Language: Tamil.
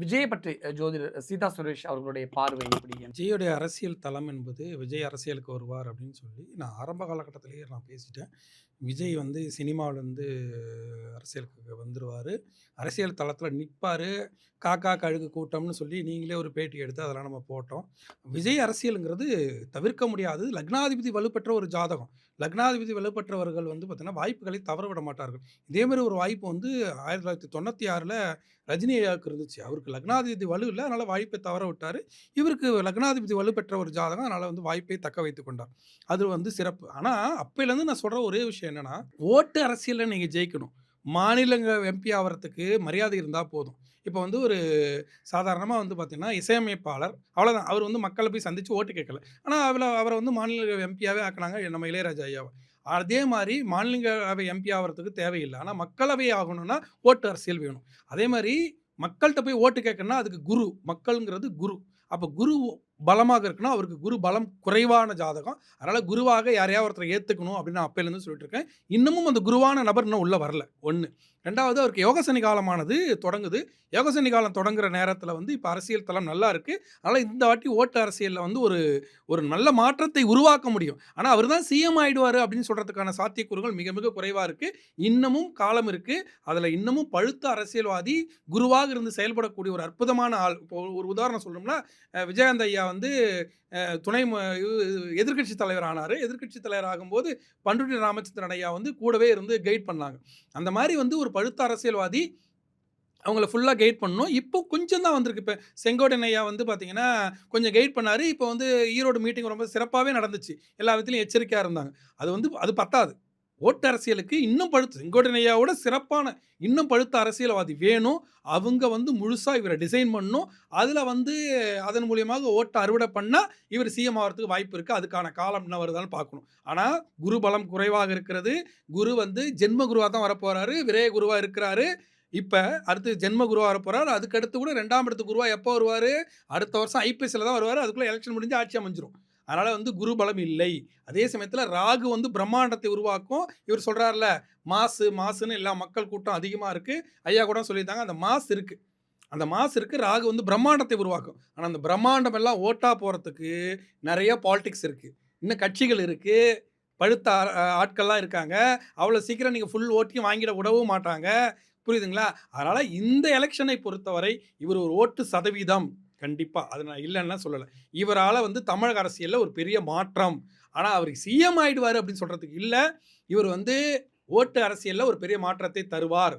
விஜயை பற்றி ஜோதிடர் சீதா சுரேஷ் அவர்களுடைய பார்வை எப்படி? விஜயுடைய அரசியல் தளம் என்பது விஜய் அரசியலுக்கு வருவார் அப்படின்னு சொல்லி நான் ஆரம்ப காலகட்டத்திலேயே நான் பேசிட்டேன். விஜய் வந்து சினிமாவிலேருந்து அரசியலுக்கு வந்துருவார். அரசியல் தளத்தில் நிற்பார். காக்கா கழுகு கூட்டம்னு சொல்லி நீங்களே ஒரு பேட்டி எடுத்து அதெல்லாம் நம்ம போட்டோம். விஜய் அரசியலுங்கிறது தவிர்க்க முடியாதது. லக்னாதிபதி வலுப்பெற்ற ஒரு ஜாதகம். லக்னாதிபதி வலுப்பெற்றவர்கள் வந்து பார்த்தீங்கன்னா வாய்ப்புகளை தவற விட மாட்டார்கள். இதே மாதிரி ஒரு வாய்ப்பு வந்து 1996ல் ரஜினி ஐயாவுக்கு இருந்துச்சு. அவருக்கு லக்னாதிபதி வலு இல்ல. அதனால வாய்ப்பை தவற விட்டாரு. இவருக்கு லக்னாதிபதி வலுப்பெற்ற ஒரு ஜாதகம். அதனால வந்து வாய்ப்பை தக்க வைத்துக் கொண்டார். அது வந்து சிறப்பு. ஆனா, அப்பையிலேருந்து நான் சொல்ற ஒரே விஷயம் என்னன்னா, ஓட்டு அரசியல்ல நீங்க ஜெயிக்கணும். மாநிலங்க எம்பி ஆவறதுக்கு மரியாதை இருந்தா போதும். இப்ப வந்து ஒரு சாதாரணமா வந்து பார்த்தீங்கன்னா, இசையமைப்பாளர் அவ்வளோதான். அவர் வந்து மக்கள போய் சந்திச்சு ஓட்டு கேட்கல. ஆனா, அவர வந்து மாநில எம்பியாவே ஆக்குனாங்க நம்ம இளையராஜா ஐயாவ. அதே மாரி மாநிலங்களவை எம்பி ஆவறதுக்கு தேவையில்ல. ஆனா, மக்களவை ஆகணும்னா ஓட்டு அரசியல் வேணும். அதே மாரி மக்கள்ட்ட போய் ஓட்டு கேட்கணும்னா, அதுக்கு குரு. மக்கள்ங்கிறது குரு. அப்ப குரு பலமாக இருக்குன்னா, அவருக்கு குரு பலம் குறைவான ஜாதகம். அதனால குருவாக யாரையாவது ஒருத்தர ஏத்துக்கணும் அப்படின்னு நான் அப்பையிலேருந்து சொல்லிட்டு இருக்கேன். இன்னமும் அந்த குருவான நபர் இன்னும் உள்ள வரல. 1. 2வது அவருக்கு யோக சனி காலமானது தொடங்குது. யோக சனி காலம் தொடங்குற நேரத்தில வந்து இப்ப அரசியல் தளம் நல்லா இருக்கு. அதனால இந்த வாட்டி ஓட்டு அரசியல்ல வந்து ஒரு ஒரு நல்ல மாற்றத்தை உருவாக்க முடியும். ஆனா, அவரு தான் சிஎம் ஆயிடுவாரு அப்படின்னு சொல்றதுக்கான சாத்தியக்கூறுகள் மிக மிக குறைவா இருக்கு. இன்னமும் காலம் இருக்கு. அதுல இன்னமும் பழுத்த அரசியல்வாதி, குருவாக இருந்து செயல்படக்கூடிய ஒரு அற்புதமான ஆள். இப்போ ஒரு உதாரணம் சொல்லணும்னா, விஜயகாந்த் ஐயா வந்து துணை மு இது எதிர்க்கட்சி தலைவர் ஆனாரு. எதிர்க்கட்சி தலைவர் ஆகும்போது பண்ருட்டி ராமச்சந்திரன் ஐயா வந்து கூடவே இருந்து கைட் பண்ணாங்க. அந்த மாரி வந்து ஒரு பழுத்த அரசியல்வாதி அவங்கள ஃபுல்லா கைட் பண்ணணும். இப்போ கொஞ்சம் தான் வந்திருக்கு. இப்ப செங்கோட்டையன் ஐயா வந்து பார்த்தீங்கன்னா, கொஞ்சம் கைட் பண்ணாரு. இப்போ வந்து ஈரோடு மீட்டிங் ரொம்ப சிறப்பாவே நடந்துச்சு. எல்லா விதத்திலயும் எச்சரிக்கையா இருந்தாங்க. அது பத்தாது. ஓட்டு அரசியலுக்கு இன்னும் பழுத்து செங்கோட்டையன் ஐயாவோட சிறப்பான, இன்னும் பழுத்த அரசியல்வாதி வேணும். அவங்க வந்து முழுசா இவர டிசைன் பண்ணணும். அதுல வந்து அதன் மூலியமாக ஓட்ட அறுவடை பண்ணா, இவர் சிஎம் ஆவறதுக்கு வாய்ப்பு இருக்கு. அதுக்கான காலம் இன்னும் வருதான்னு பார்க்கணும். ஆனா, குரு பலம் குறைவாக இருக்கிறது. குரு வந்து ஜென்ம குருவா தான் வரப்போறாரு. விரய குருவா இருக்கிறாரு. இப்ப அடுத்து ஜென்ம குருவா வரப்போறாரு. அதுக்கு அடுத்து கூட 2ஆம் இடத்து குருவா எப்ப வருவாரு? அடுத்த வருஷம் ஐபிஎஸ்ல தான் வருவாரு. அதுக்குள்ள எலக்ஷன் முடிஞ்சு ஆட்சி அமைஞ்சிரும். அதனால வந்து குரு பலம் இல்லை. அதே சமயத்துல ராகு வந்து பிரம்மாண்டத்தை உருவாக்கும். இவர் சொல்றார்ல, மாசுன்னு எல்லா மக்கள் கூட்டம் அதிகமா இருக்கு. ஐயா கூட சொல்லியிருந்தாங்க. அந்த மாஸ் இருக்கு. அந்த மாஸ் இருக்கு. ராகு வந்து பிரம்மாண்டத்தை உருவாக்கும். ஆனா அந்த பிரம்மாண்டம் எல்லாம் ஓட்டா போறதுக்கு நெறைய பாலிடிக்ஸ் இருக்கு. இன்னும் கட்சிகள் இருக்கு. பழுத்த ஆட்கள்லாம் இருக்காங்க. அவ்வளோ சீக்கிரம் நீங்க ஃபுல் ஓட்டையும் வாங்கிட விடவும் மாட்டாங்க. புரியுதுங்களா? அதனால இந்த எலக்ஷனை பொறுத்தவரை இவர் ஒரு ஓட்டு சதவீதம் கண்டிப்பா. அத நான் இல்லன்னுலாம் சொல்லல. இவரால வந்து தமிழக அரசியல்ல ஒரு பெரிய மாற்றம். ஆனா அவரு சிஎம் ஆயிடுவாரு அப்படின்னு சொல்றதுக்கு இல்ல. இவர் வந்து ஓட்டு அரசியல்ல ஒரு பெரிய மாற்றத்தை தருவார்.